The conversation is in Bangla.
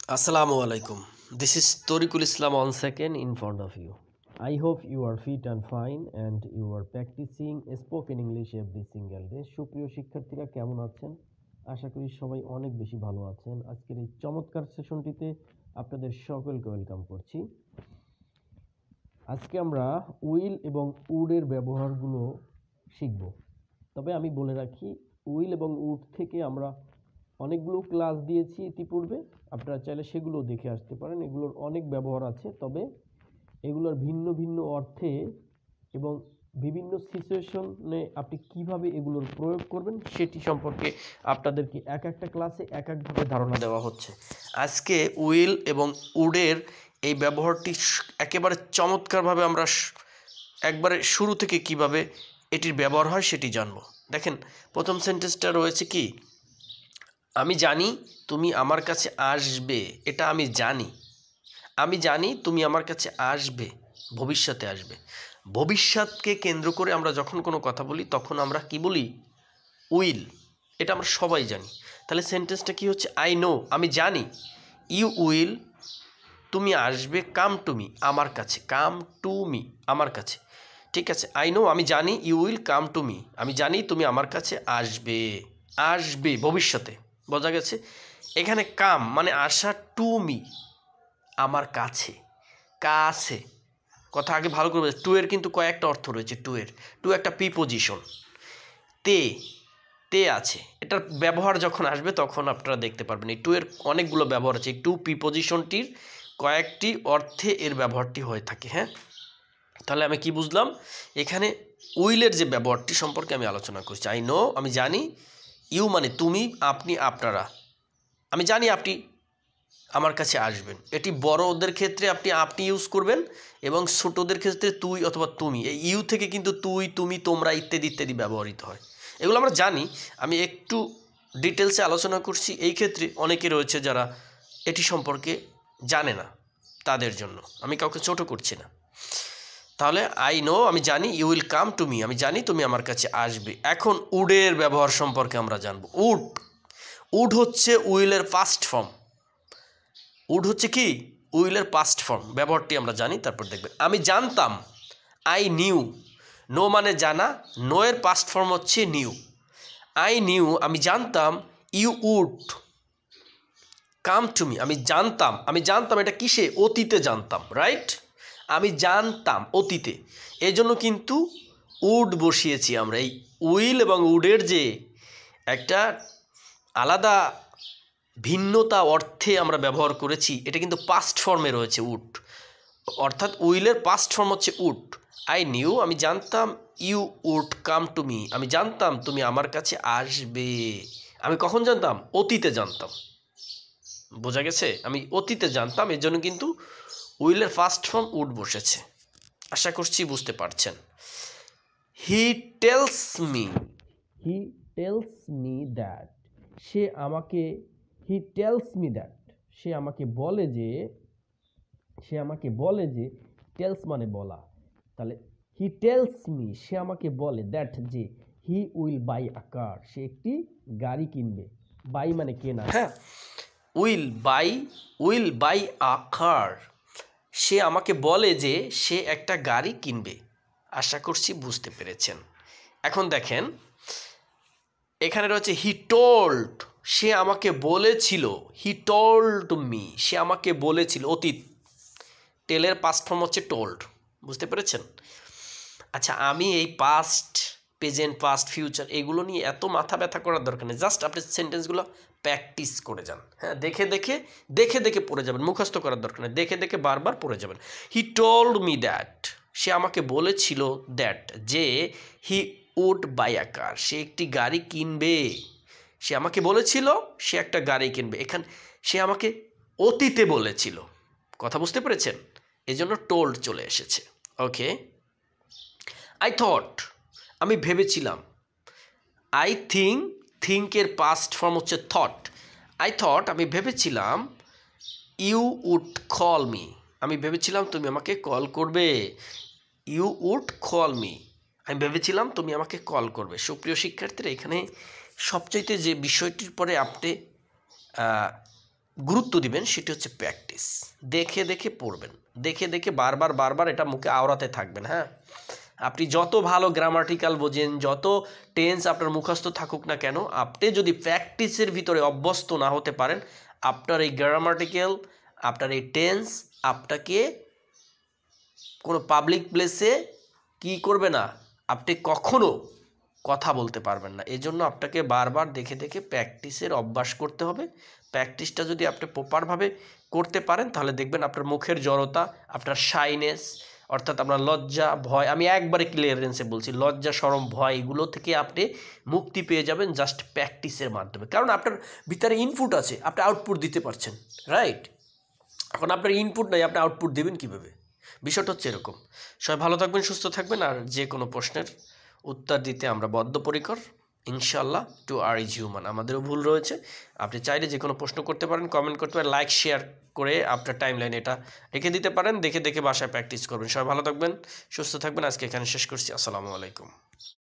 Assalamu alaikum. This is Torikul Islam once again in front of you. I hope you are fit and fine and you are practicing spoken English every single day. সুপ্রিয় শিক্ষার্থীরা কেমন আছেন? আশা করি সবাই অনেক বেশি ভালো আছেন। আজকের এই চমৎকার সেশনটিতে আপনাদের সকলকে ওয়েলকাম করছি। আজকে আমরা উইল এবং উড এর ব্যবহারগুলো শিখব। তবে আমি বলে রাখি, উইল এবং উড থেকে আমরা অনেকগুলো ক্লাস দিয়েছি ইতিপূর্বে, আপনারা চাইলে সেগুলো দেখে আসতে পারেন। এগুলোর অনেক ব্যবহার আছে, তবে এগুলোর ভিন্ন ভিন্ন অর্থে এবং বিভিন্ন সিচুয়েশনে আপনি কিভাবে এগুলোর প্রয়োগ করবেন সেটি সম্পর্কে আপনাদেরকে এক একটা ক্লাসে এক একভাবে ধারণা দেওয়া হচ্ছে। আজকে উইল এবং উডের এই ব্যবহারটি একেবারে চমৎকারভাবে আমরা একবারে শুরু থেকে কিভাবে এটির ব্যবহার হয় সেটি জানব। দেখেন, প্রথম সেন্টেন্সটা রয়েছে কি, আমি জানি তুমি আমার কাছে আসবে। এটা আমি জানি, আমি জানি তুমি আমার কাছে আসবে, ভবিষ্যতে আসবে। ভবিষ্যৎকে কেন্দ্র করে আমরা যখন কোনো কথা বলি তখন আমরা কি বলি? উইল। এটা আমরা সবাই জানি। তাহলে সেন্টেন্সটা কি হচ্ছে? আই নো, আমি জানি, ইউ উইল, তুমি আসবে, কাম টু মি, আমার কাছে, কাম টু মি, আমার কাছে। ঠিক আছে, আই নো, আমি জানি, you will come to me, আমি জানি তুমি আমার কাছে আসবে। আসবে ভবিষ্যতে, বোঝা গেছে? এখানে কাম মানে আসা, টু মি আমার কাছে, কাছে। কথা আগে ভালো করে, টু এর কিন্তু কয়েকটা অর্থ রয়েছে। টু একটা প্রিপোজিশন। তে তে আছে, এটার ব্যবহার যখন আসবে তখন আপনারা দেখতে পারবেন এই টু এর অনেকগুলো ব্যবহার আছে। এই টু প্রিপোজিশনটির কয়েকটি অর্থে এর ব্যবহারটি হয়ে থাকে। হ্যাঁ, তাহলে আমি কি বুঝলাম? এখানে উইলের যে ব্যবহারটি সম্পর্কে আমি আলোচনা করছি। আই নো, আমি জানি, ইউ মানে তুমি, আপনি, আপনারা, আমি জানি আপনি আমার কাছে আসবেন। এটি বড়দের ক্ষেত্রে আপনি ইউজ করবেন এবং ছোটদের ক্ষেত্রে তুই অথবা তুমি। এই ইউ থেকে কিন্তু তুই, তুমি, তোমরা ইত্যাদি ইত্যাদি ব্যবহৃত হয়। এগুলো আমরা জানি, আমি একটু ডিটেলসে আলোচনা করছি। এই ক্ষেত্রে অনেকে রয়েছে যারা এটি সম্পর্কে জানে না, তাদের জন্য আমি কাউকে ছোট করছি না। তাহলে আই নো, আমি জানি, you will come to me, আমি জানি তুমি আমার কাছে আসবে। এখন উডের ব্যবহার সম্পর্কে আমরা জানবো। উড হচ্ছে উইলের পাস্ট ফর্ম। উড হচ্ছে কি? উইলের পাস্ট ফর্ম। ব্যবহারটি আমরা জানি, তারপর দেখবেন। আমি জানতাম, আই নিউ। নো মানে জানা, নো এর পাস্ট ফর্ম হচ্ছে নিউ। আই নিউ, আমি জানতাম, you would come to me, আমি জানতাম এটা কিসে? অতীতে জানতাম, রাইট? আমি জানতাম অতীতে, এই জন্য কিন্তু উড বসিয়েছি আমরা। এই উইল এবং উডের যে একটা আলাদা ভিন্নতা অর্থে আমরা ব্যবহার করেছি, এটা কিন্তু পাস্ট ফর্মে রয়েছে উড, অর্থাৎ উইলের পাস্ট ফর্ম হচ্ছে উড। আই নিউ, আমি জানতাম, you would come to me, আমি জানতাম তুমি আমার কাছে আসবে। আমি কখন জানতাম? অতীতে জানতাম। বোঝা গেছে? আমি অতীতে জানতাম, এর জন্য কিন্তু উইলের ফার্স্ট ফর্ম উড বসেছে। আশা করছি বুঝতে পারছেন। হি টেলস মি দ্যাট, সে আমাকে, হি টেলস মি দ্যাট, সে আমাকে বলে যে, টেলস মানে বলা। তাহলে হি টেলস মি, সে আমাকে বলে, দ্যাট যে, হি উইল বাই আ কার, সে একটি গাড়ি কিনবে। বাই মানে কেনা। হ্যাঁ, উইল বাই আ কার, সে আমাকে বলে যে সে একটা গাড়ি কিনবে। আশা করছি বুঝতে পেরেছেন। এখন দেখেন, এখানে রয়েছে হি টোল্ড, সে আমাকে বলেছিল। হি টোল্ড মি, সে আমাকে বলেছিল, অতীত। টেলের পাস্ট ফর্ম হচ্ছে টোল্ড। বুঝতে পেরেছেন? আচ্ছা, আমি এই পাস্ট, প্রেজেন্ট, পাস্ট, ফিউচার এগুলো নিয়ে এত মাথা ব্যথা করার দরকার নেই। জাস্ট আপনি সেন্টেন্সগুলো প্র্যাকটিস করে যান। হ্যাঁ, দেখে পড়ে যাবেন, মুখস্থ করার দরকার নেই, দেখে বারবার পড়ে যাবেন। হি টোল্ড মি দ্যাট, সে আমাকে বলেছিল, দ্যাট যে, হি উড বাই আ কার, সে একটি গাড়ি কিনবে। সে আমাকে বলেছিল সে একটা গাড়ি কিনবে। এখানে সে আমাকে অতীতে বলেছিল। কথা বুঝতে পেরেছেন? এজন্য টোল্ড চলে এসেছে। ওকে। আই থট, আমি ভেবেছিলাম। আই থিঙ্কের পাস্ট ফর্ম হচ্ছে থট। আই থট, আমি ভেবেছিলাম, ইউ উড কল মি, আমি ভেবেছিলাম তুমি আমাকে কল করবে। ইউ উড কল মি, আমি ভেবেছিলাম তুমি আমাকে কল করবে। সুপ্রিয় শিক্ষার্থীরা, এখানে সবচাইতে যে বিষয়টির পরে আপনি গুরুত্ব দিবেন সেটি হচ্ছে প্র্যাকটিস। দেখে দেখে পড়বেন, দেখে দেখে বারবার বারবার এটা মুখে আওড়াতে থাকবেন। হ্যাঁ, আপনি যত ভালো গ্রামাটিক্যাল বোঝেন, যত টেন্স আপনার মুখস্থ থাকুক না কেন, আপনি যদি প্র্যাকটিসের ভিতরে অভ্যস্ত না হতে পারেন, আপনার এই গ্রামাটিক্যাল, আপনার এই টেন্স আপনাকে কোনো পাবলিক প্লেসে কি করবে না, আপনি কখনো কথা বলতে পারবেন না। এই জন্য আপনাকে বারবার দেখে দেখে প্র্যাকটিসের অভ্যাস করতে হবে। প্র্যাকটিসটা যদি আপনি প্রপারভাবে করতে পারেন তাহলে দেখবেন আপনার মুখের জড়তা, আপনার শাইনেস, অর্থাৎ আপনার লজ্জা ভয়, আমি একবারে ক্লিয়ারেন্সে বলছি, লজ্জা শরম ভয় এগুলো থেকে আপনি মুক্তি পেয়ে যাবেন জাস্ট প্র্যাকটিসের মাধ্যমে। কারণ আপনার ভিতরে ইনপুট আছে, আপনি আউটপুট দিতে পারছেন, রাইট? এখন আপনার ইনপুট নাই, আপনি আউটপুট দেবেন কীভাবে? বিষয়টা হচ্ছে এরকম। সবাই ভালো থাকবেন, সুস্থ থাকবেন, আর যে কোনো প্রশ্নের উত্তর দিতে আমরা বদ্ধপরিকর ইনশাল্লাহ। টু আর ইজ হিউম্যান, আমাদেরও ভুল রয়েছে। আপনি চাইলে যে কোনো প্রশ্ন করতে পারেন, কমেন্ট করতে পারেন, লাইক শেয়ার করে আপনার টাইম লাইনে এটা রেখে দিতে পারেন। দেখে দেখে বাসায় প্র্যাকটিস করবেন। সবাই ভালো থাকবেন, সুস্থ থাকবেন। আজকে এখানে শেষ করছি। আসসালামু আলাইকুম।